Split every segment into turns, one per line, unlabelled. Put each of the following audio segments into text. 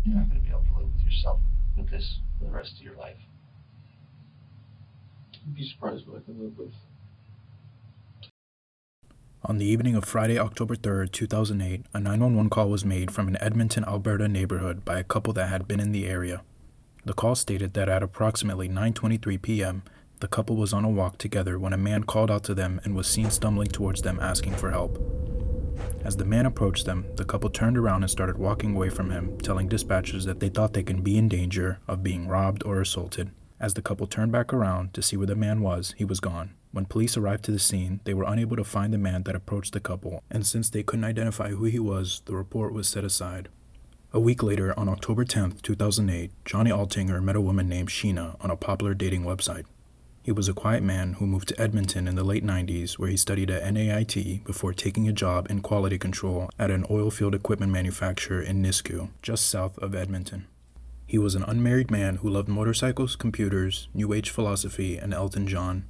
You're not going to be able to live with yourself with this for the rest of your life. You'd be surprised what I can live with.
On the evening of Friday, October 3rd, 2008, a 911 call was made from an Edmonton, Alberta neighborhood by a couple that had been in the area. The call stated that at approximately 9:23 p.m., the couple was on a walk together when a man called out to them and was seen stumbling towards them asking for help. As the man approached them, the couple turned around and started walking away from him, telling dispatchers that they thought they could be in danger of being robbed or assaulted. As the couple turned back around to see where the man was, he was gone. When police arrived to the scene, they were unable to find the man that approached the couple, and since they couldn't identify who he was, the report was set aside. A week later, on October 10th, 2008, Johnny Altinger met a woman named Sheena on a popular dating website. He was a quiet man who moved to Edmonton in the late 90s, where he studied at NAIT before taking a job in quality control at an oil field equipment manufacturer in Nisku, just south of Edmonton. He was an unmarried man who loved motorcycles, computers, New Age philosophy, and Elton John.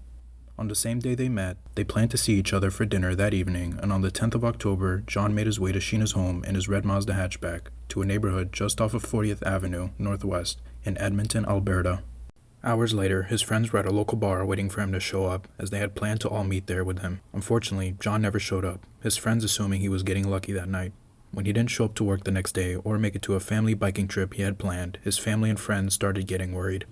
On the same day they met, they planned to see each other for dinner that evening, and on the 10th of October, John made his way to Sheena's home in his red Mazda hatchback to a neighborhood just off of 40th Avenue, Northwest, in Edmonton, Alberta. Hours later, his friends were at a local bar waiting for him to show up, as they had planned to all meet there with him. Unfortunately, John never showed up, his friends assuming he was getting lucky that night. When he didn't show up to work the next day or make it to a family biking trip he had planned, his family and friends started getting worried.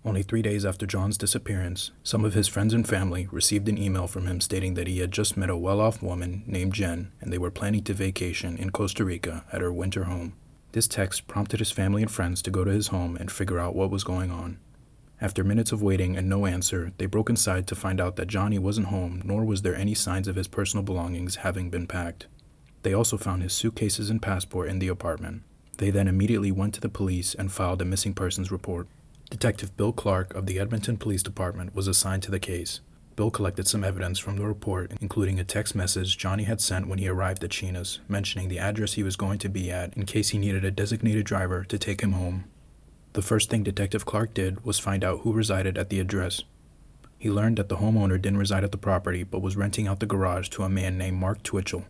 Only 3 days after John's disappearance, some of his friends and family received an email from him stating that he had just met a well-off woman named Jen, and they were planning to vacation in Costa Rica at her winter home. This text prompted his family and friends to go to his home and figure out what was going on. After minutes of waiting and no answer, they broke inside to find out that Johnny wasn't home, nor was there any signs of his personal belongings having been packed. They also found his suitcases and passport in the apartment. They then immediately went to the police and filed a missing persons report. Detective Bill Clark of the Edmonton Police Department was assigned to the case. Bill collected some evidence from the report, including a text message Johnny had sent when he arrived at Sheena's, mentioning the address he was going to be at in case he needed a designated driver to take him home. The first thing Detective Clark did was find out who resided at the address. He learned that the homeowner didn't reside at the property but was renting out the garage to a man named Mark Twitchell.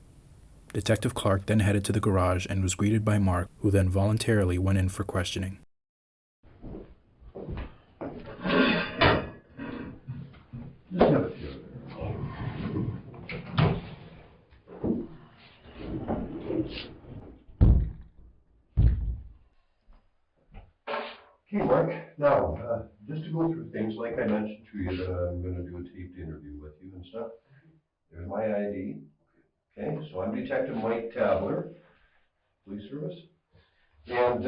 Detective Clark then headed to the garage and was greeted by Mark, who then voluntarily went in for questioning.
Just have a few. Okay, Mark. Now, just to go through things, like I mentioned to you, that I'm going to do a taped interview with you and stuff. There's my ID. Okay, so I'm Detective Mike Tabler, Police Service. And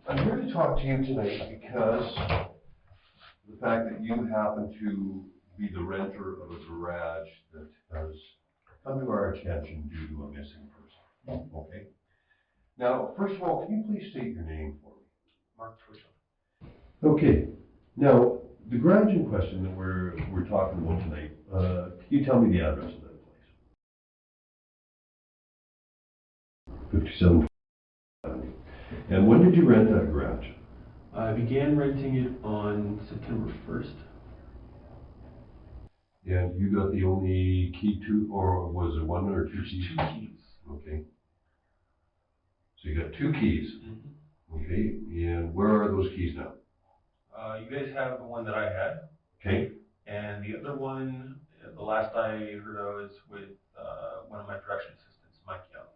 I'm here to talk to you tonight because the fact that you happen to be the renter of a garage that has come to our attention due to a missing person. Okay. Now, first of all, can you please state your name for me?
Mark Twitchell.
Okay. Now, the garage in question that we're talking about tonight, can you tell me the address of that place? 57. And when did you rent that garage?
I began renting it on September 1st.
And you got the only key to, or was it one or two keys?
Two keys.
Okay. So you got two keys.
Mm-hmm.
Okay. And where are those keys now?
You guys have the one that I had.
Okay.
And the other one, the last I heard of was with one of my production assistants, Mike Young.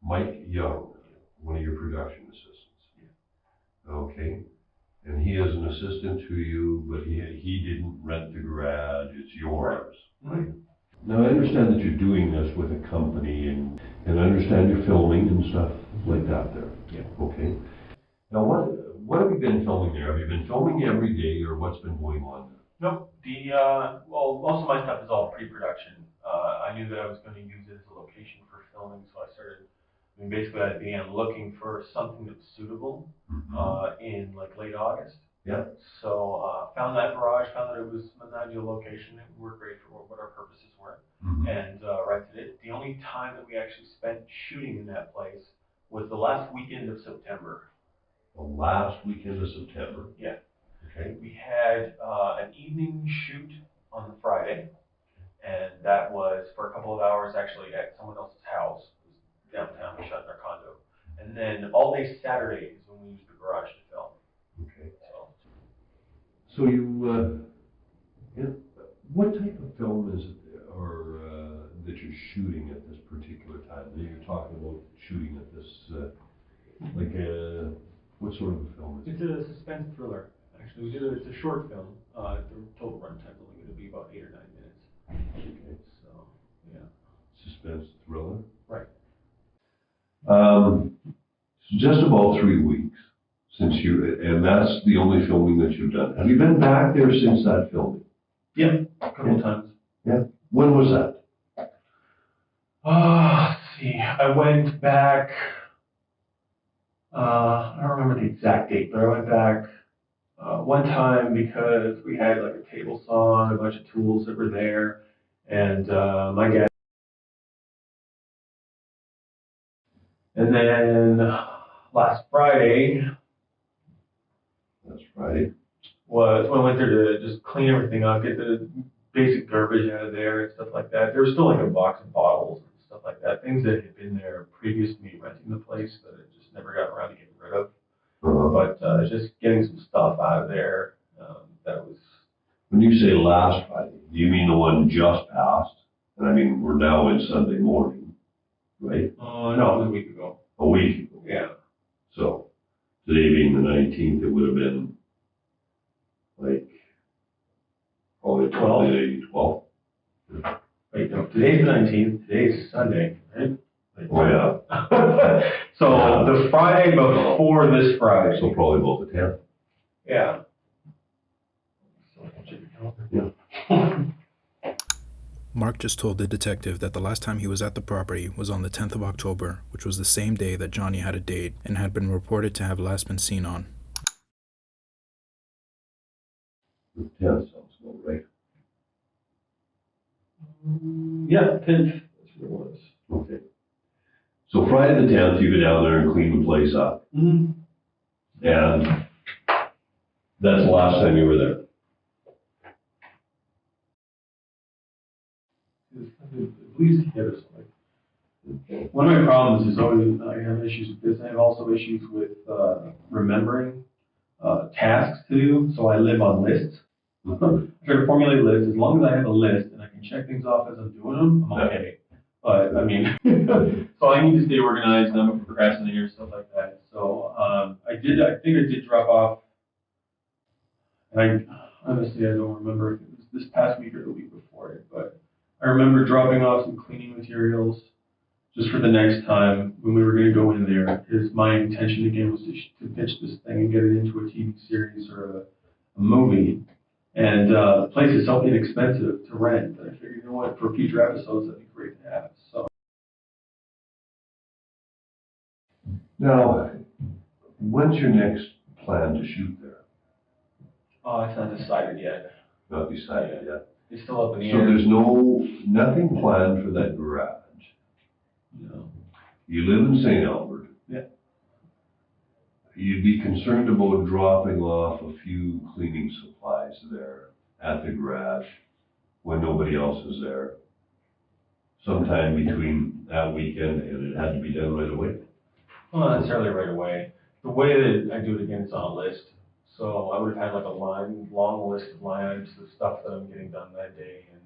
Mike Young, one of your production assistants.
Yeah.
Okay. And he is an assistant to you, but he didn't rent the garage, it's yours, right?
Mm-hmm.
Now, I understand that you're doing this with a company, and I understand you're filming and stuff like that there.
Yeah.
Okay. Now, what have you been filming there? Have you been filming every day, or what's been going on there?
Nope. Well, most of my stuff is all pre-production. I knew that I was going to use it as a location for filming, so basically I began looking for something that's suitable in like late August.
Yeah.
So found that garage, found that it was an ideal location. It worked great for what our purposes were, and rented it. The only time that we actually spent shooting in that place was the last weekend of September.
The last weekend of September?
Yeah.
Okay.
We had an evening shoot on the Friday, and that was for a couple of hours actually at someone else's house. It was downtown, we shot in our condo. And then all day Saturday is when we use the garage to film.
Okay.
So,
So you, yeah, what type of film is it, or that you're shooting at this particular time? That you're talking about shooting at this, what sort of a film is
it's
it?
a suspense thriller. Actually, it's a short film. The total runtime is only going to be about 8 or 9 minutes.
Okay.
So, yeah.
Suspense thriller.
Right.
Just about 3 weeks since and that's the only filming that you've done. Have you been back there since that filming?
Yeah, a couple of times.
Yeah. When was that?
Let's see. I went back. I don't remember the exact date, but I went back one time because we had like a table saw and a bunch of tools that were there, and my dad. And then last Friday
That's Friday.
was when I went there to just clean everything up, get the basic garbage out of there and stuff like that. There was still like a box of bottles and stuff like that, things that had been there previous to me renting the place that I just never got around to getting rid of. But just getting some stuff out of there, that was.
When you say last Friday, do you mean the one just passed? And I mean, we're now in Sunday morning, right?
No, it was a week ago.
A week ago.
Yeah.
So, today being the 19th, it would have been like, probably 12.
Wait, no, today's the 19th, today's Sunday, right?
Oh, yeah.
So the Friday before this Friday.
So probably about the 10th.
Yeah.
Yeah.
Mark just told the detective that the last time he was at the property was on the 10th of October, which was the same day that Johnny had a date and had been reported to have last been seen on.
The 10th sounds about right.
Yeah, 10th, that's what it was.
Okay. So Friday the 10th, you go down there and clean the place up.
Mm-hmm.
And that's the last time you were there.
At least hit us. One of my problems is always, I have issues with this. I have also issues with remembering tasks to do, so I live on lists. I try to formulate a list. As long as I have a list and I can check things off as I'm doing them, I'm okay. But I mean, so I need to stay organized, and I'm a procrastinator, stuff like that. So I think I did drop off, and honestly, I don't remember if it was this past week or the week before it, but I remember dropping off some cleaning materials just for the next time when we were going to go in there, because my intention again was to pitch this thing and get it into a TV series or a movie. And the place is so inexpensive to rent that I figured, you know what, for future episodes, that'd be great to have. So.
Now, when's your next plan to shoot there?
Oh, it's not decided yet.
Not decided yet.
It's still up in the
So
air.
there's nothing planned for that garage.
No.
You live in St. Albert.
Yeah.
You'd be concerned about dropping off a few cleaning supplies there at the garage when nobody else is there. Sometime between that weekend and it had to be done right away.
Well, not necessarily right away. The way that I do it again is on a list. So I would have had like a long list of line items of stuff that I'm getting done that day, and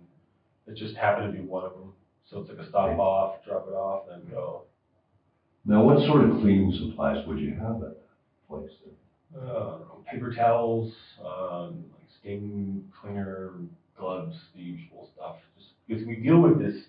it just happened to be one of them. So it's like a stop off, drop it off, then go.
Now, what sort of cleaning supplies would you have at that place?
Paper towels, like stain cleaner, gloves, the usual stuff. Just because we deal with this,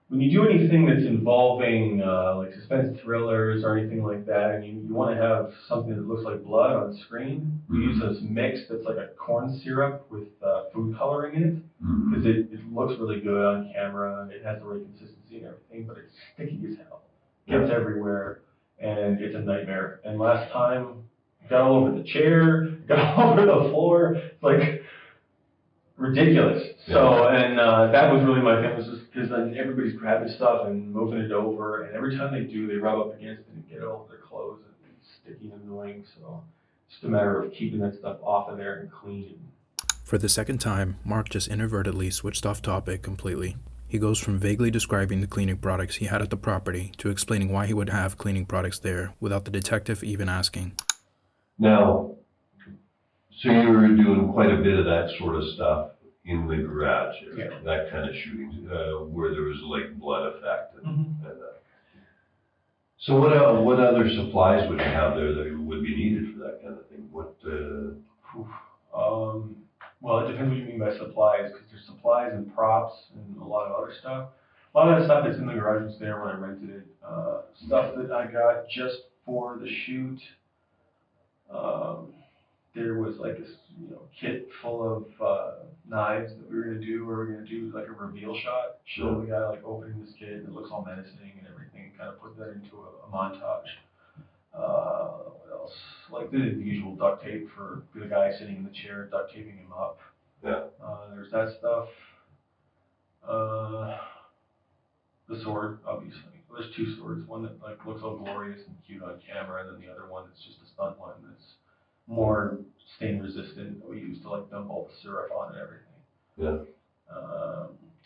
when you do anything that's involving like suspense thrillers or anything like that, and you want to have something that looks like blood on screen, we use this mix that's like a corn syrup with food coloring in it, because it looks really good on camera, and it has the right consistency and everything, but it's sticky as hell. Gets everywhere, and it's a nightmare. And last time, got all over the chair, got all over the floor. It's like ridiculous. So, and that was really my thing, was just because then everybody's grabbing stuff and moving it over, and every time they do, they rub up against it and get it all over their clothes, and it's sticky and annoying. So, it's just a matter of keeping that stuff off of there and clean.
For the second time, Mark just inadvertently switched off topic completely. He goes from vaguely describing the cleaning products he had at the property to explaining why he would have cleaning products there without the detective even asking.
Now, so you were doing quite a bit of that sort of stuff in the garage,
Yeah.
that kind of shooting, where there was like blood effect and that. So what other supplies would you have there that would be needed for that kind of thing?
Well, it depends what you mean by supplies, because there's supplies and props and a lot of other stuff. A lot of that stuff that's in the garage was there when I rented it. Stuff that I got just for the shoot. There was like this, kit full of knives that we were gonna do. Where we were gonna do like a reveal shot, show the guy like opening this kit, and it looks all menacing and everything. Kind of put that into a montage. What else? Like the usual duct tape for the guy sitting in the chair, duct taping him up.
Yeah.
There's that stuff. The sword, obviously. There's two swords. One that like looks all glorious and cute on camera, and then the other one that's just a stunt one that's more stain resistant that we use to like dump all the syrup on and everything.
Yeah.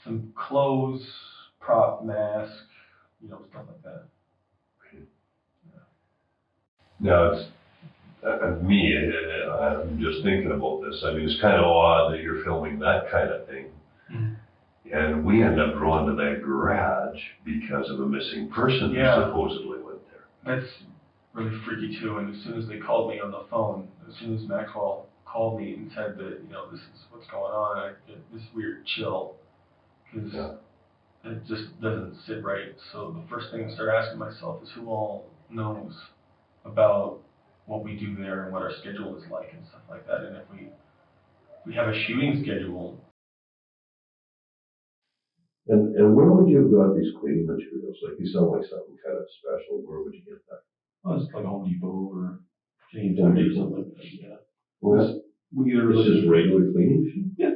Some clothes, prop, mask, stuff like that.
Now, it's, I'm just thinking about this. I mean, it's kind of odd that you're filming that kind of thing.
Mm-hmm.
And we end up drawn to that garage because of a missing person who supposedly went there.
That's really freaky too. And as soon as they called me on the phone, as soon as Maxwell called me and said that, this is what's going on, I get this weird chill. Because it just doesn't sit right. So the first thing I start asking myself is who all knows about what we do there and what our schedule is like and stuff like that. And if we have a shooting schedule.
And where would you have got these cleaning materials? Like, you sound like something kind of special. Where would you get that?
Oh, it's like Home Depot or James or something like that. Yeah.
Well,
This
is regular cleaning sheet?
Yeah.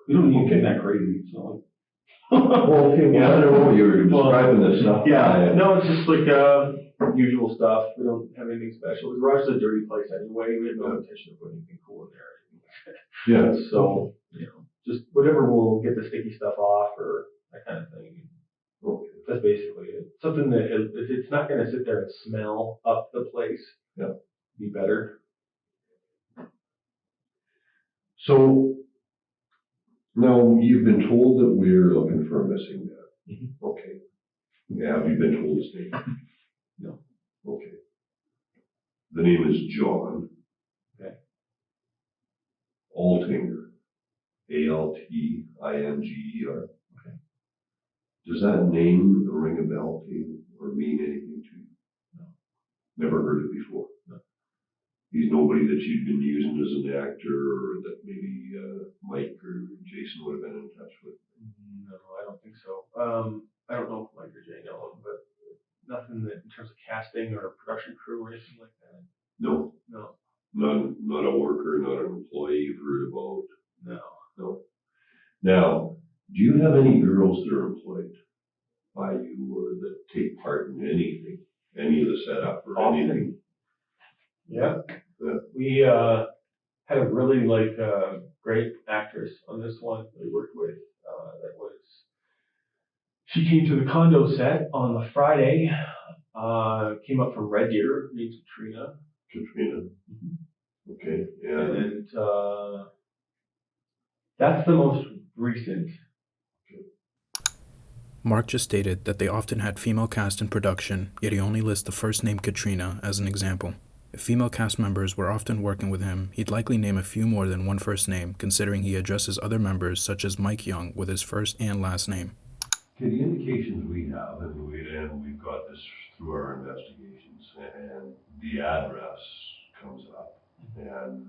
We don't need anything that crazy. It's not like.
Well, okay, I don't know. You were describing this stuff.
Yeah. No, it's just like usual stuff. We don't have anything special. The garage is a dirty place anyway. We have no intention of putting anything cool in there.
Yeah.
So, just whatever will get the sticky stuff off or that kind of thing.
Okay.
That's basically it. Something that if it's not going to sit there and smell up the place, be better.
So now you've been told that we're looking for a missing man.
Mm-hmm.
Okay. Yeah, have you been told his name?
No.
Okay. The name is John.
Okay.
Altinger. Altinger.
Okay.
Does that name ring a bell to you or mean anything to you?
No.
Never heard it before?
No.
He's nobody that you've been using as an actor or that maybe Mike or Jason would have been in touch with?
No, I don't think so. I don't know if Mike or Jay know him, but nothing that in terms of casting or production crew or anything like that.
No.
No.
Not a worker, not an employee you've heard about?
No.
Now, do you have any girls that are employed by you or that take part in anything, any of the setup or anything?
Yeah. We had a really great actress on this one that we worked with. She came to the condo set on the Friday. Came up from Red Deer, named Katrina.
Katrina. Mm-hmm. Okay. Yeah.
And that's the most recent.
Mark just stated that they often had female cast in production, yet he only lists the first name Katrina as an example. If female cast members were often working with him, he'd likely name a few more than one first name, considering he addresses other members such as Mike Young with his first and last name.
Okay, the indications we have, and we've got this through our investigations, and the address comes up, and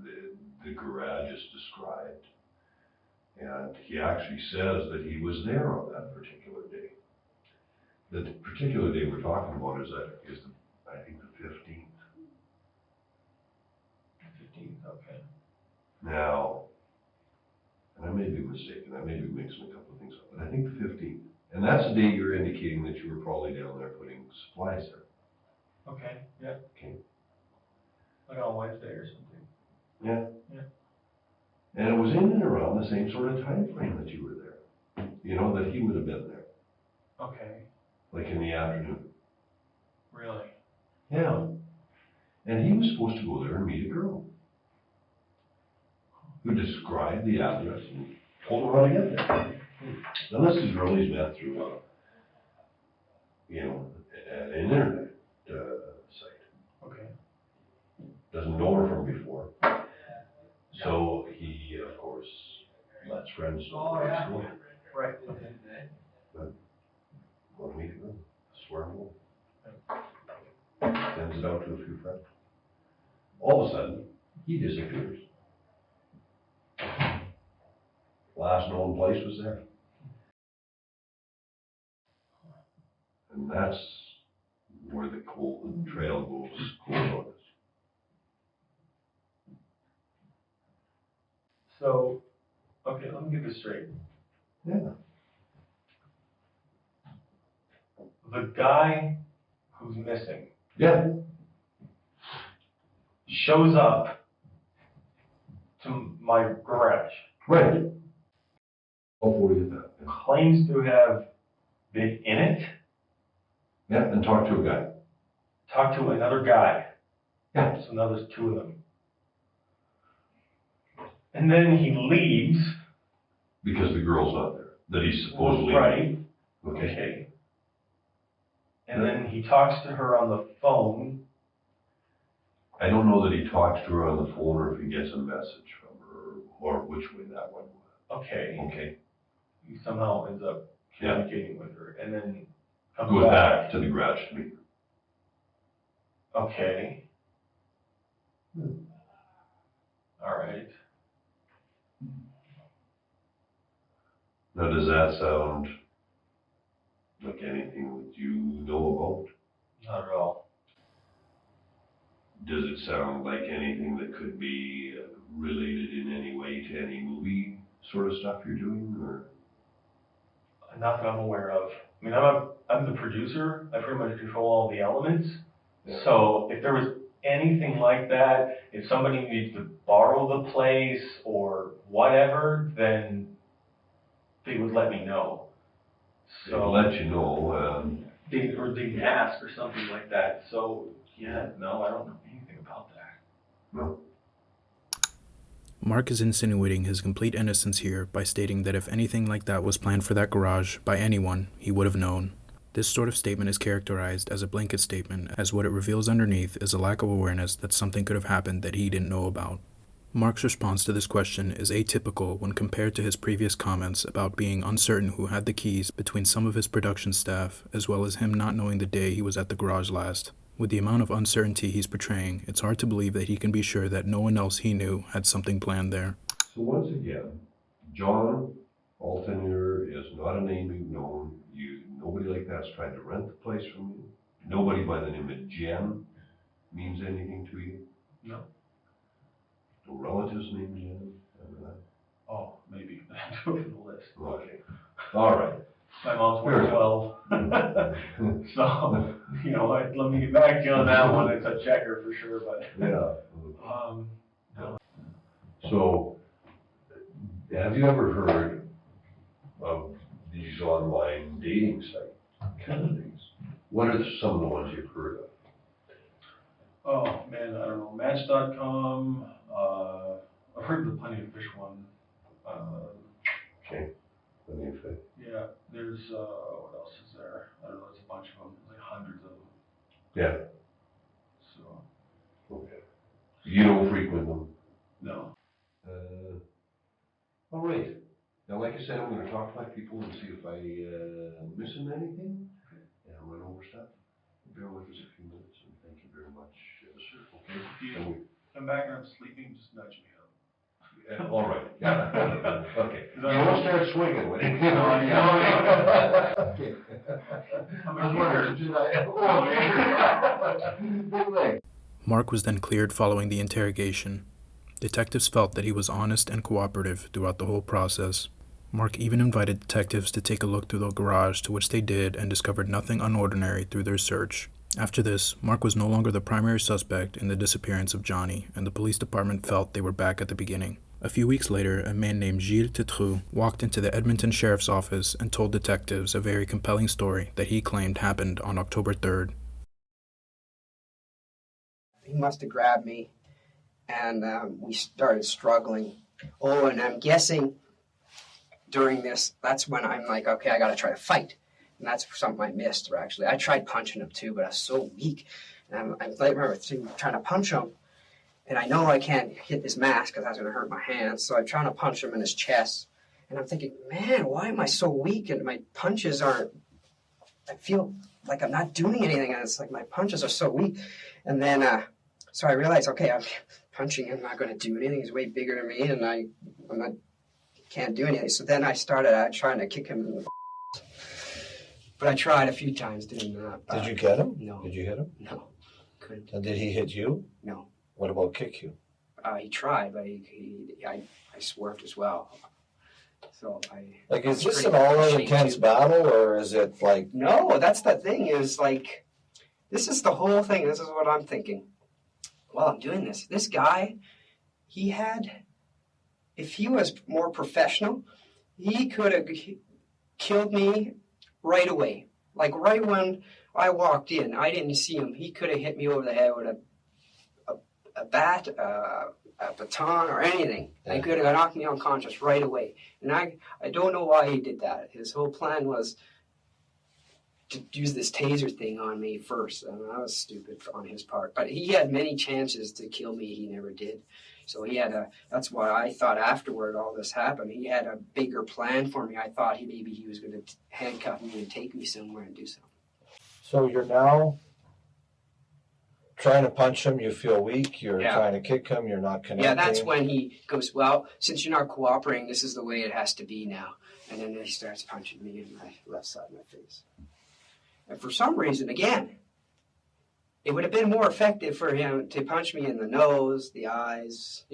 the garage is described, and he actually says that he was there on that particular day. The particular day we're talking about is I think the 15th.
15th, okay.
Now, and I may be mistaken, I may be mixing a couple of things up, but I think the 15th. And that's the day you're indicating that you were probably down there putting supplies there.
Okay, yeah.
Okay.
Like on Wednesday or something.
Yeah. And it was in and around the same sort of time frame that you were there. you know, that he would have been there,
Okay,
like in the afternoon.
really?
Yeah. And he was supposed to go there and meet a girl who described the address and told him how to get there. Now, this is girl he's met through, you know, an internet site.
Okay.
Doesn't know her from before. So he, of course, lets friends know where he's going.
Right, okay.
But want to meet a girl, swear him over. Sends it out to a few friends. All of a sudden, he disappears. Last known place was there. And that's where the trail goes cold on us.
So, okay, let me get this straight.
Yeah.
The guy who's missing
Yeah,
shows up to my garage,
right. Hopefully get that. Yeah.
claims to have been in it,
Yeah, and talk to a guy.
talked to another guy.
Yeah.
So now there's two of them. And then he leaves.
Because the girl's not there, that he's supposedly.
Right.
Okay.
Okay. And then he talks to her on the phone.
I don't know that he talks to her on the phone or if he gets a message from her or which way that one went.
Okay.
Okay.
He somehow ends up communicating with her and then comes
Goes back to the garage to meet her.
Okay. All right.
Now, does that sound like anything that you know
Not at all.
about? Does it sound like anything that could be related in any way to any movie sort of stuff you're doing, or?
Not that I'm aware of. I mean, I'm the producer. I pretty much control all the elements.
Yeah.
So if there was anything like that, if somebody needs to borrow the place or whatever, then they would let me know.
They'll let you know.
They'd ask or something like that. So yeah, no, I don't know anything about that.
No.
Mark is insinuating his complete innocence here by stating that if anything like that was planned for that garage by anyone, he would have known. This sort of statement is characterized as a blanket statement, as what it reveals underneath is a lack of awareness that something could have happened that he didn't know about. Mark's response to this question is atypical when compared to his previous comments about being uncertain who had the keys between some of his production staff, as well as him not knowing the day he was at the garage last. With the amount of uncertainty he's portraying, it's hard to believe that he can be sure that no one else he knew had something planned there.
So once again, John Altenier is not a name you've known. Nobody like that's tried to rent the place from you. Nobody by the name of Jen means anything to you.
No.
No relatives named Jen.
Oh, maybe. I took the list.
Okay. All right.
My mom's
Fair
12. So, let me get back to you on that one. It's a checker for sure, but.
Yeah.
No.
So, have you ever heard of these online dating site kind of things? What are some of the ones you've heard of?
Oh, man, I don't know. Match.com. I've heard of the Plenty of Fish one.
Okay. Plenty of Fish.
Yeah, there's, what else is there? I don't know, there's a bunch of them, like hundreds of them.
Yeah.
So,
Okay. You don't frequent them?
no.
All right. Now, like I said, I'm going to talk to my people and see if I'm missing anything. And run over stuff. Bear with us a few minutes, and thank you very much.
Sure.
Okay.
If you
And we-
come back and I'm sleeping, just nudge me up.
all right. Yeah. Okay. You
I-
won't start swinging when you.
No, I know.
Okay.
I'm
I was
a
wondering, Big leg.
Mark was then cleared following the interrogation. Detectives felt that he was honest and cooperative throughout the whole process. Mark even invited detectives to take a look through the garage, to which they did and discovered nothing unordinary through their search. After this, Mark was no longer the primary suspect in the disappearance of Johnny, and the police department felt they were back at the beginning. A few weeks later, a man named Gilles Tétru walked into the Edmonton Sheriff's Office and told detectives a very compelling story that he claimed happened on October 3rd.
He must have grabbed me, and we started struggling. Oh, and I'm guessing during this, that's when I'm like, okay, I got to try to fight. And that's something I missed, actually. I tried punching him too, but I was so weak. And I remember trying to punch him, and I know I can't hit his mask because that's going to hurt my hands. So I'm trying to punch him in his chest. And I'm thinking, man, why am I so weak? And my punches aren't, I feel like I'm not doing anything. And it's like my punches are so weak. And then, so I realized, okay, I'm punching him, I'm not going to do anything. He's way bigger than me, and I'm not, can't do anything. So then I started trying to kick him in the but I tried a few times doing that.
Did you get him?
No.
Did you hit him?
No, couldn't.
And did he hit you?
No.
What about kick you?
He tried, but I swerved as well. So
Like, is this an all-out intense battle, or is it like...
No, that's the thing is, like, this is the whole thing. This is what I'm thinking. While I'm doing this, this guy, he had, if he was more professional, he could have killed me right away. Like, right when I walked in, I didn't see him. He could have hit me over the head with a bat, a baton, or anything. Yeah. He could have knocked me unconscious right away. And I don't know why he did that. His whole plan was to use this taser thing on me first. And that was stupid on his part. But he had many chances to kill me. He never did. So he had that's why I thought afterward all this happened, he had a bigger plan for me. I thought maybe he was going to handcuff me and take me somewhere and do something.
So you're now trying to punch him, you feel weak, you're trying to kick him, you're not connecting.
Yeah, that's when he goes, well, since you're not cooperating, this is the way it has to be now. And then he starts punching me in my left side of my face. And for some reason, again, it would have been more effective for him to punch me in the nose, the eyes,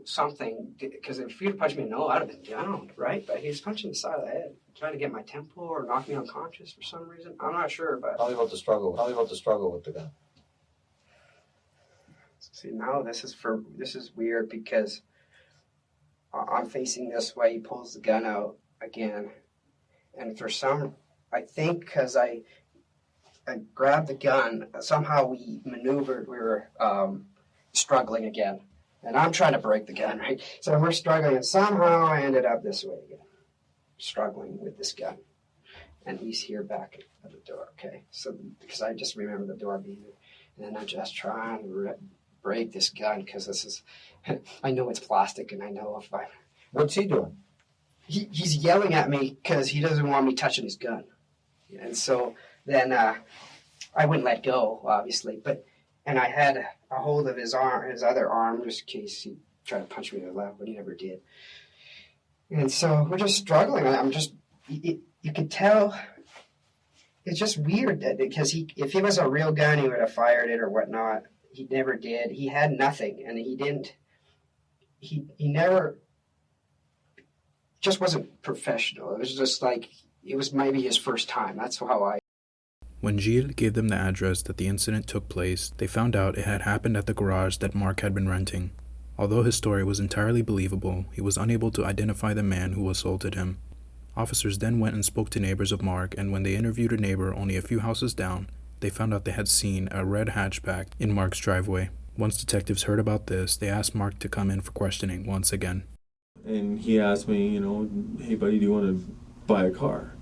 something. Because if he had punched me in the nose, I'd have been down, right? But he was punching the side of the head, trying to get my temple or knock me unconscious for some reason. I'm not sure, but...
Tell me about the struggle. Tell me about the struggle with the gun.
See, now this is weird because I'm facing this way. He pulls the gun out again. And I think because I grabbed the gun, somehow we maneuvered, we were struggling again. And I'm trying to break the gun, right? So we're struggling, and somehow I ended up this way again, struggling with this gun. And he's here back at the door, okay? So, because I just remember the door being there. And then I'm just trying to break this gun, because this is, I know it's plastic, and I know if I...
What's he doing?
He's yelling at me because he doesn't want me touching his gun. And so then I wouldn't let go, obviously, and I had a hold of his other arm, just in case he tried to punch me in the left, but he never did. And so we're just struggling. You could tell, it's just weird that because if he was a real gun, he would have fired it or whatnot. He never did. He had nothing, and he never, just wasn't professional. It was just like, it was maybe his first time. That's how I...
When Gilles gave them the address that the incident took place, they found out it had happened at the garage that Mark had been renting. Although his story was entirely believable, he was unable to identify the man who assaulted him. Officers then went and spoke to neighbors of Mark, and when they interviewed a neighbor only a few houses down, they found out they had seen a red hatchback in Mark's driveway. Once detectives heard about this, they asked Mark to come in for questioning once again.
And he asked me, hey buddy, do you want to buy a car?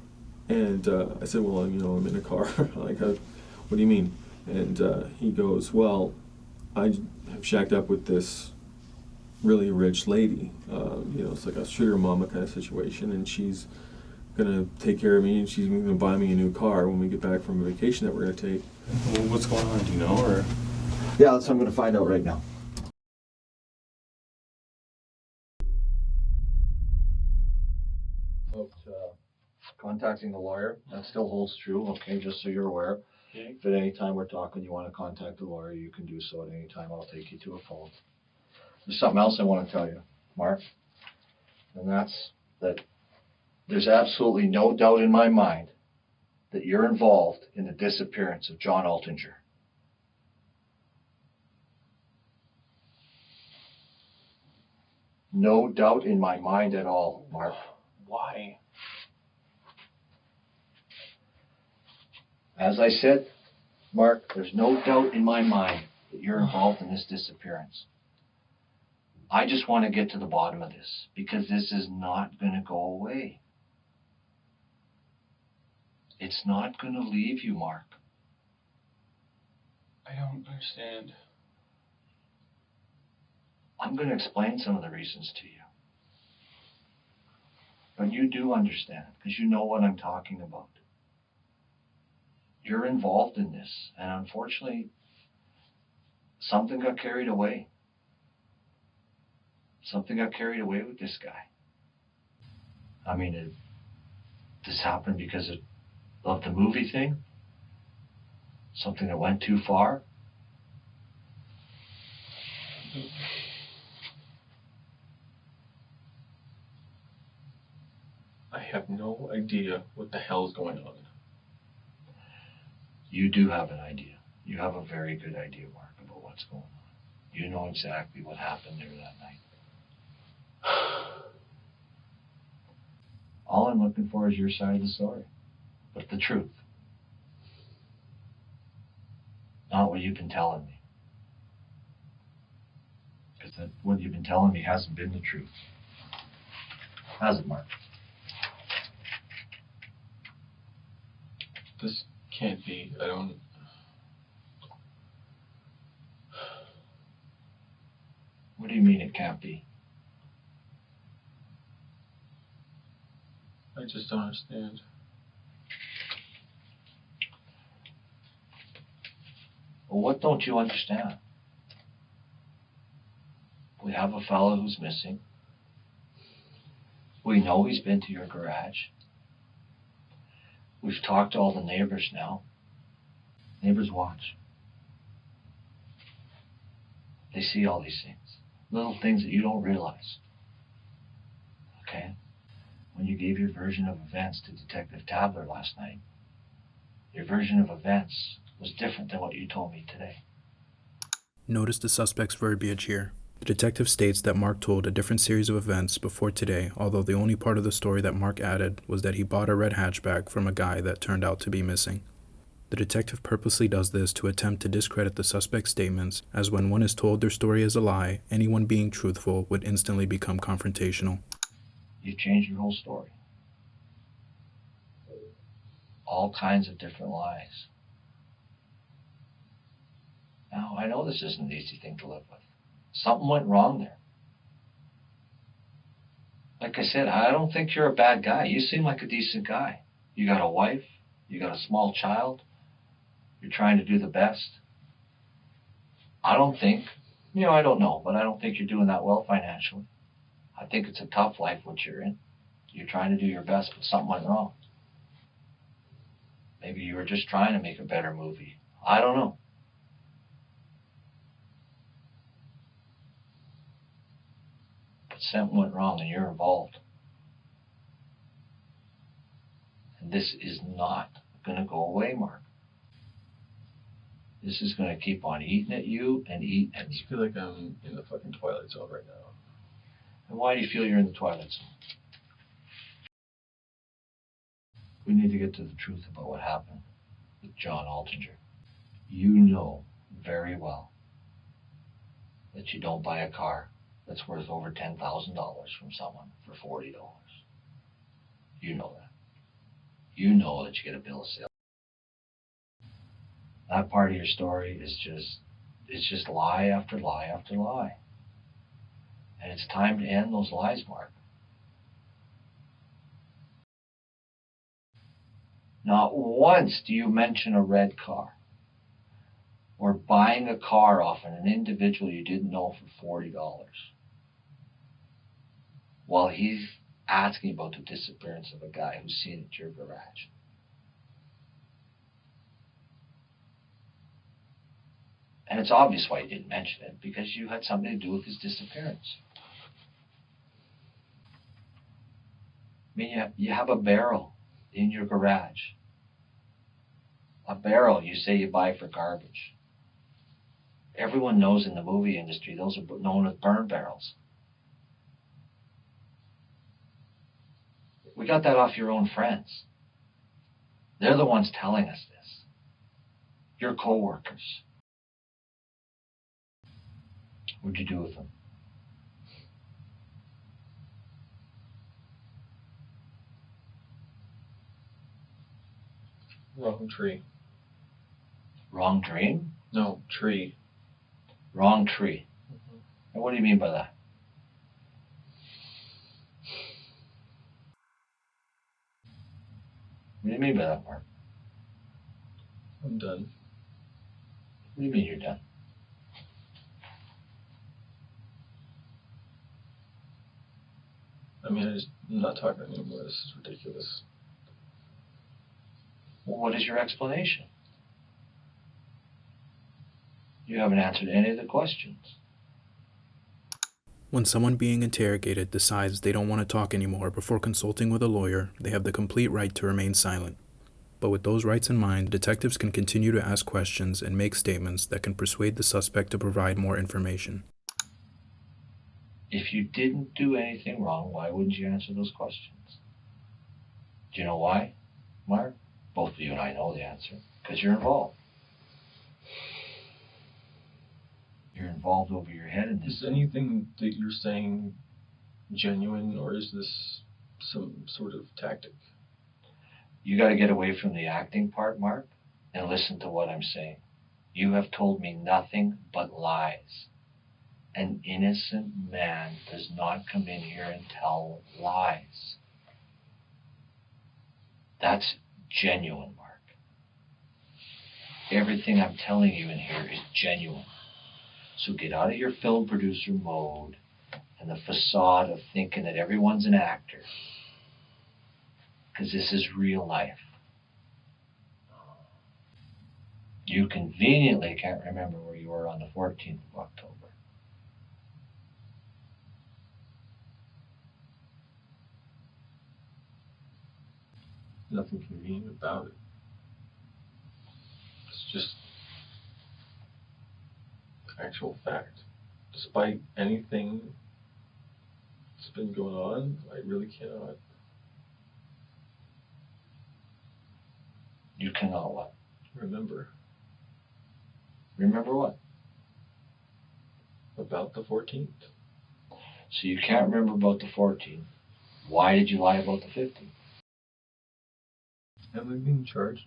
And I said, well, I'm in a car. Like, what do you mean? And he goes, well, I have shacked up with this really rich lady. It's like a sugar mama kind of situation, and she's gonna take care of me, and she's gonna buy me a new car when we get back from a vacation that we're gonna take.
Well, what's going on? Do you know, or?
Yeah, that's what I'm gonna find out right now.
Contacting the lawyer, that still holds true, okay, just so you're aware.
Okay.
If at any time we're talking, you want to contact the lawyer, you can do so at any time. I'll take you to a phone. There's something else I want to tell you, Mark, and that's that there's absolutely no doubt in my mind that you're involved in the disappearance of John Altinger. No doubt in my mind at all, Mark.
Why?
As I said, Mark, there's no doubt in my mind that you're involved in this disappearance. I just want to get to the bottom of this, because this is not going to go away. It's not going to leave you, Mark.
I don't understand.
I'm going to explain some of the reasons to you. But you do understand, because you know what I'm talking about. You're involved in this, and unfortunately, something got carried away. Something got carried away with this guy. I mean, this happened because of the movie thing? Something that went too far?
I have no idea what the hell is going on.
You do have an idea. You have a very good idea, Mark, about what's going on. You know exactly what happened there that night. All I'm looking for is your side of the story, but the truth. Not what you've been telling me. Because what you've been telling me hasn't been the truth. Has it, Mark?
This can't be. I don't.
What do you mean it can't be?
I just don't understand.
Well, what don't you understand? We have a fellow who's missing. We know he's been to your garage. We've talked to all the neighbors now. Neighbors watch. They see all these things. Little things that you don't realize. Okay? When you gave your version of events to Detective Tabler last night, your version of events was different than what you told me today.
Notice the suspect's verbiage here. The detective states that Mark told a different series of events before today, although the only part of the story that Mark added was that he bought a red hatchback from a guy that turned out to be missing. The detective purposely does this to attempt to discredit the suspect's statements, as when one is told their story is a lie, anyone being truthful would instantly become confrontational.
You changed your whole story. All kinds of different lies. Now, I know this isn't an easy thing to live with. Something went wrong there. Like I said, I don't think you're a bad guy. You seem like a decent guy. You got a wife. You got a small child. You're trying to do the best. I don't think, I don't know, but I don't think you're doing that well financially. I think it's a tough life what you're in. You're trying to do your best, but something went wrong. Maybe you were just trying to make a better movie. I don't know. But something went wrong and you're involved. And this is not going to go away, Mark. This is going to keep on eating at you and eat
I
at
just
you.
feel like I'm in the fucking Twilight Zone right now.
And why do you feel you're in the Twilight Zone? We need to get to the truth about what happened with John Altinger. You know very well that you don't buy a car that's worth over $10,000 from someone for $40. You know that. You know that you get a bill of sale. That part of your story is just lie after lie after lie. And it's time to end those lies, Mark. Not once do you mention a red car or buying a car off an individual you didn't know for $40 while he's asking about the disappearance of a guy who's seen at your garage. And it's obvious why you didn't mention it, because you had something to do with his disappearance. I mean, you have a barrel in your garage. A barrel you say you buy for garbage. Everyone knows in the movie industry those are known as burn barrels. We got that off your own friends. They're the ones telling us this. Your co-workers. What'd you do with them?
Wrong tree.
Wrong dream?
No, tree.
Wrong tree. And what do you mean by that? What do you mean by that, Mark?
I'm done.
What do you mean you're done?
I mean, I'm not talking anymore. This is ridiculous.
Well, what is your explanation? You haven't answered any of the questions.
When someone being interrogated decides they don't want to talk anymore before consulting with a lawyer, they have the complete right to remain silent. But with those rights in mind, detectives can continue to ask questions and make statements that can persuade the suspect to provide more information.
If you didn't do anything wrong, why wouldn't you answer those questions? Do you know why, Mark? Both of you and I know the answer. Because you're involved. You're involved over your head in this.
Is anything that you're saying genuine, or is this some sort of tactic?
You got to get away from the acting part, Mark, and listen to what I'm saying. You have told me nothing but lies. An innocent man does not come in here and tell lies. That's genuine, Mark. Everything I'm telling you in here is genuine. So get out of your film producer mode and the facade of thinking that everyone's an actor. Because this is real life. You conveniently can't remember where you were on the 14th of October.
Nothing convenient about it. It's just actual fact. Despite anything that's been going on, I really cannot.
You cannot what?
Remember
Remember what?
about the 14th.
So you can't remember about the 14th. Why did you lie about the 15th?
Am I being charged?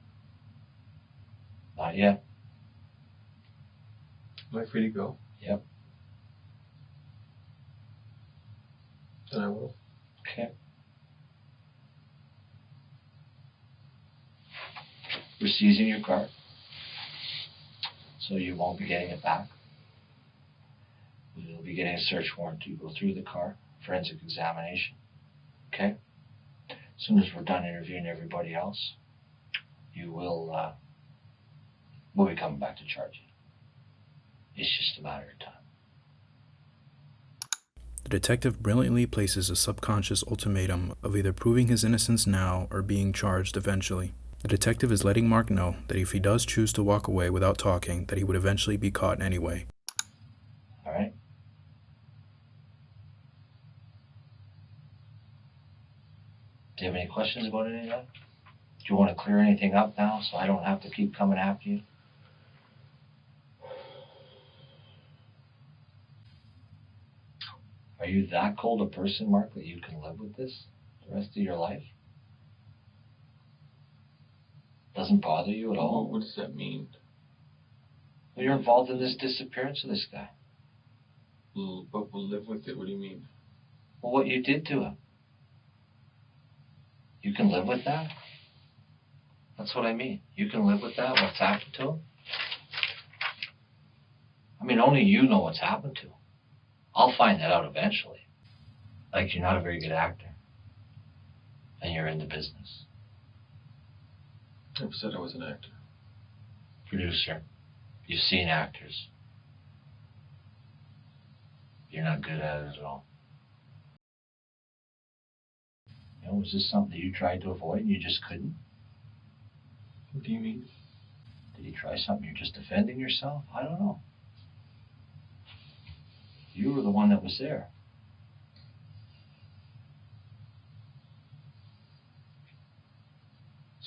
Not yet.
Am I free to go?
Yep.
Then I will.
Okay. We're seizing your car. So you won't be getting it back. We'll be getting a search warrant to go through the car, forensic examination. Okay? As soon as we're done interviewing everybody else, you will, we'll be coming back to charge you. It's just a matter of time.
The detective brilliantly places a subconscious ultimatum of either proving his innocence now or being charged eventually. The detective is letting Mark know that if he does choose to walk away without talking, that he would eventually be caught anyway.
All right? Do you have any questions about any of that? Do you want to clear anything up now so I don't have to keep coming after you? Are you that cold a person, Mark, that you can live with this the rest of your life? Doesn't bother you at all?
What does that mean?
Well, you're involved in this disappearance of this guy.
But we'll live with it. What do you mean?
Well, what you did to him. You can live with that? That's what I mean. You can live with that, what's happened to him? I mean, only you know what's happened to him. I'll find that out eventually. Like, you're not a very good actor. And you're in the business.
Never said I was an actor.
Producer. You've seen actors. You're not good at it at all. You know, was this something that you tried to avoid and you just couldn't?
What do you mean?
Did you try something you're just defending yourself? I don't know. You were the one that was there.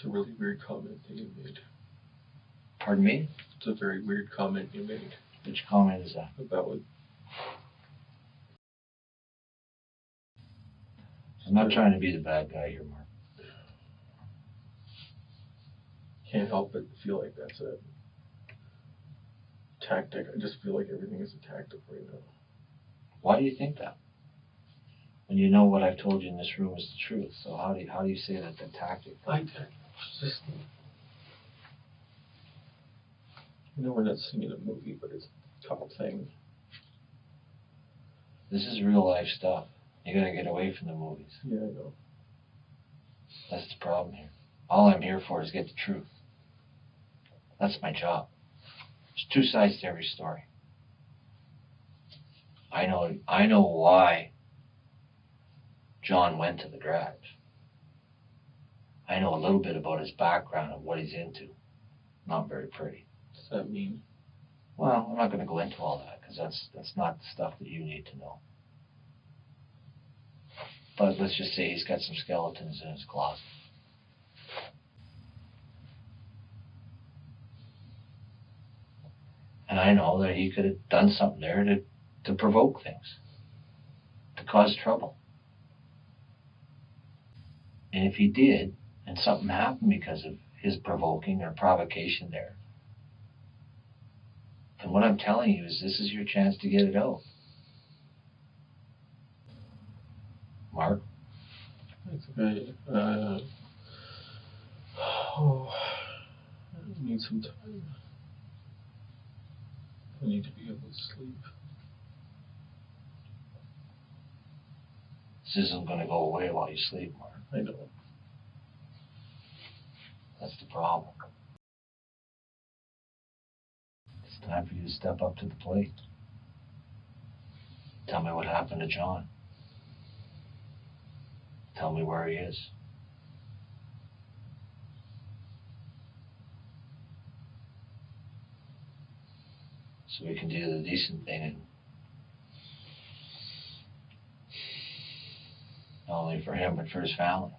It's a really weird comment that you made.
Pardon me?
It's a very weird comment you made
Which comment is that?
about what.
I'm not trying to be the bad guy here, Mark.
Can't help but feel like that's a tactic. I just feel like everything is a tactic right now.
Why do you think that? When you know what I've told you in this room is the truth, so how do you say that the tactic?
Just, we're not seeing a movie, but it's a top thing.
This is real life stuff. You gotta get away from the movies.
Yeah, I know.
That's the problem here. All I'm here for is get the truth. That's my job. There's two sides to every story. I know why John went to the garage. I know a little bit about his background and what he's into. Not very pretty.
What does that mean?
Well, I'm not going to go into all that because that's not the stuff that you need to know. But let's just say he's got some skeletons in his closet. And I know that he could have done something there to provoke things, to cause trouble. And if he did, and something happened because of his provoking or provocation there, then what I'm telling you is this is your chance to get it out. Mark?
It's okay. I need some time. I need to be able to sleep.
This isn't going to go away while you sleep, Mark.
I know.
That's the problem. It's time for you to step up to the plate. Tell me what happened to John. Tell me where he is. So we can do the decent thing and not only for him but for his family.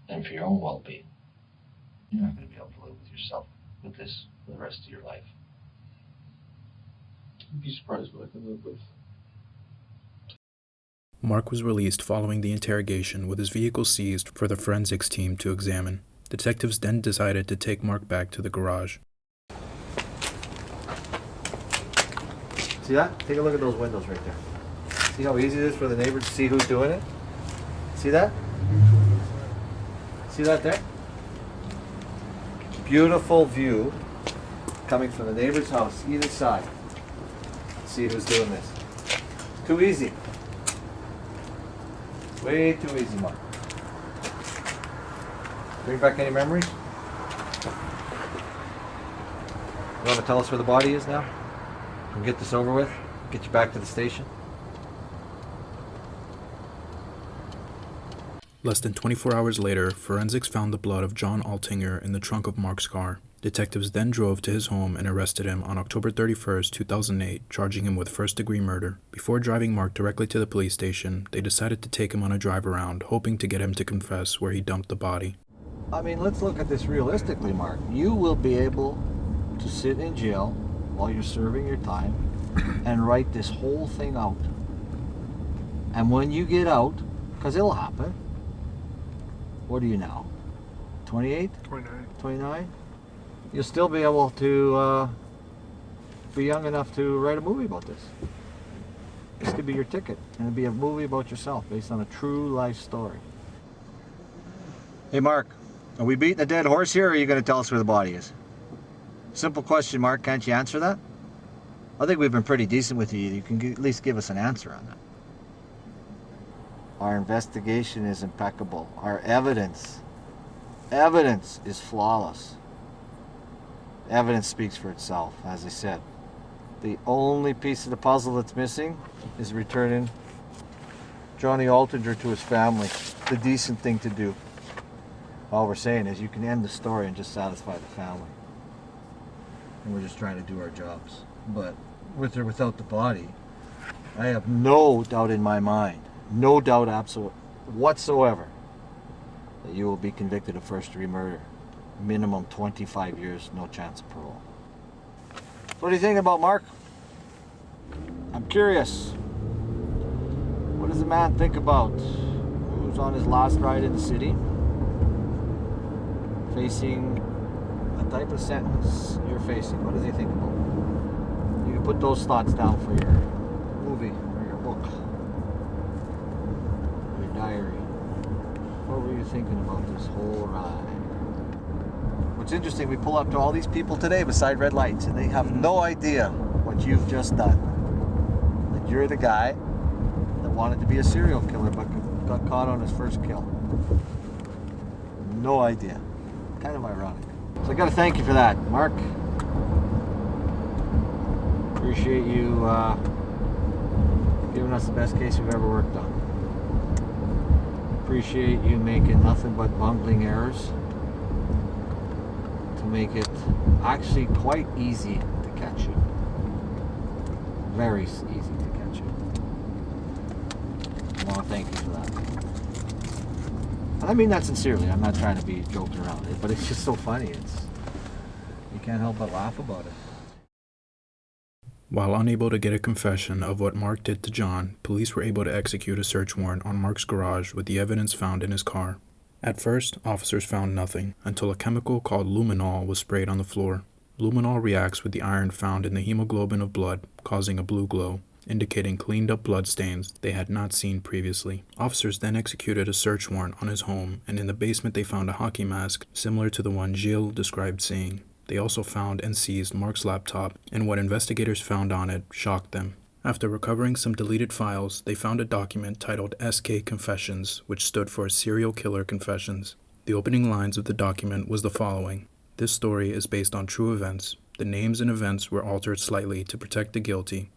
And for your own well-being. You're not going to be able to live with yourself with this for the rest of your life.
You'd be surprised what I can live with.
Mark was released following the interrogation with his vehicle seized for the forensics team to examine. Detectives then decided to take Mark back to the garage.
See that? Take a look at those windows right there. See how easy it is for the neighbors to see who's doing it? See that? See that there? Beautiful view coming from the neighbor's house, either side. See who's doing this. Too easy. Way too easy, Mark. Bring back any memories? You want to tell us where the body is now? We'll get this over with. Get you back to the station.
Less than 24 hours later, forensics found the blood of John Altinger in the trunk of Mark's car. Detectives then drove to his home and arrested him on October 31st, 2008, charging him with first-degree murder. Before driving Mark directly to the police station, they decided to take him on a drive around, hoping to get him to confess where he dumped the body.
I mean, let's look at this realistically, Mark. You will be able to sit in jail while you're serving your time and write this whole thing out. And when you get out, because it'll happen, what are you now? 28?
29.
29? You'll still be able to be young enough to write a movie about this. This could be your ticket, and it'd be a movie about yourself based on a true life story. Hey, Mark, are we beating a dead horse here, or are you going to tell us where the body is? Simple question, Mark. Can't you answer that? I think we've been pretty decent with you. You can at least give us an answer on that. Our investigation is impeccable. Our evidence is flawless. Evidence speaks for itself, as I said. The only piece of the puzzle that's missing is returning Johnny Altinger to his family. The decent thing to do. All we're saying is you can end the story and just satisfy the family. And we're just trying to do our jobs. But with or without the body, I have no doubt in my mind no doubt whatsoever that you will be convicted of first-degree murder. Minimum 25 years, no chance of parole. What do you think about Mark? I'm curious. What does the man think about who's on his last ride in the city, facing the type of sentence you're facing? What does he think about? You can put those thoughts down for your movie or your book, your diary. What were you thinking about this whole ride? What's interesting, we pull up to all these people today beside red lights and they have no idea what you've just done. That you're the guy that wanted to be a serial killer but got caught on his first kill. No idea. Kind of ironic. So I gotta thank you for that, Mark. Appreciate you giving us the best case we've ever worked on. Appreciate you making nothing but bungling errors to make it actually quite easy to catch you. Very easy to catch you. I want to thank you for that. And I mean that sincerely. I'm not trying to be joking around it, but it's just so funny. You can't help but laugh about it.
While unable to get a confession of what Mark did to John, police were able to execute a search warrant on Mark's garage with the evidence found in his car. At first, officers found nothing, until a chemical called luminol was sprayed on the floor. Luminol reacts with the iron found in the hemoglobin of blood, causing a blue glow, indicating cleaned-up blood stains they had not seen previously. Officers then executed a search warrant on his home, and in the basement they found a hockey mask similar to the one Gilles described seeing. They also found and seized Mark's laptop, and what investigators found on it shocked them. After recovering some deleted files, they found a document titled SK Confessions, which stood for Serial Killer Confessions. The opening lines of the document was the following: "This story is based on true events. The names and events were altered slightly to protect the guilty.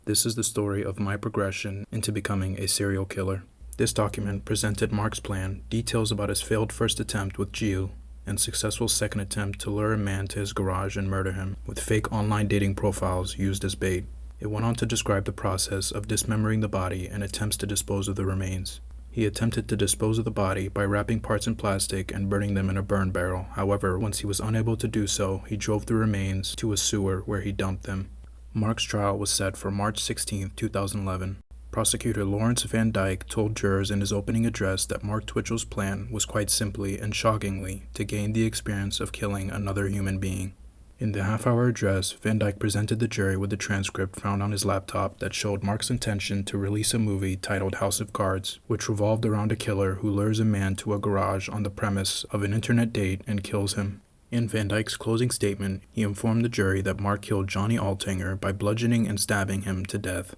This is the story of my progression into becoming a serial killer." This document presented Mark's plan, details about his failed first attempt with Gilles, and successful second attempt to lure a man to his garage and murder him, with fake online dating profiles used as bait. It went on to describe the process of dismembering the body and attempts to dispose of the remains. He attempted to dispose of the body by wrapping parts in plastic and burning them in a burn barrel. However, once he was unable to do so, he drove the remains to a sewer where he dumped them. Mark's trial was set for March 16, 2011. Prosecutor Lawrence Van Dyke told jurors in his opening address that Mark Twitchell's plan was quite simply and shockingly to gain the experience of killing another human being. In the half-hour address, Van Dyke presented the jury with the transcript found on his laptop that showed Mark's intention to release a movie titled House of Cards, which revolved around a killer who lures a man to a garage on the premise of an internet date and kills him. In Van Dyke's closing statement, he informed the jury that Mark killed Johnny Altinger by bludgeoning and stabbing him to death.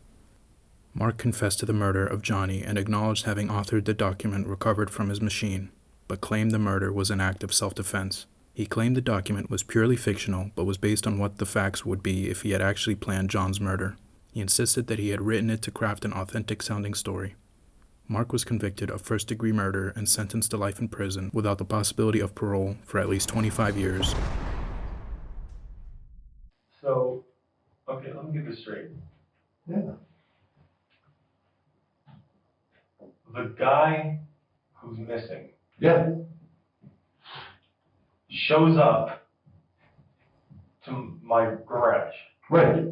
Mark confessed to the murder of Johnny and acknowledged having authored the document recovered from his machine, but claimed the murder was an act of self-defense. He claimed the document was purely fictional, but was based on what the facts would be if he had actually planned John's murder. He insisted that he had written it to craft an authentic-sounding story. Mark was convicted of first-degree murder and sentenced to life in prison without the possibility of parole for at least 25 years.
So, okay, let me get this straight.
Yeah.
The guy who's missing
Yeah,
shows up to my garage.
right.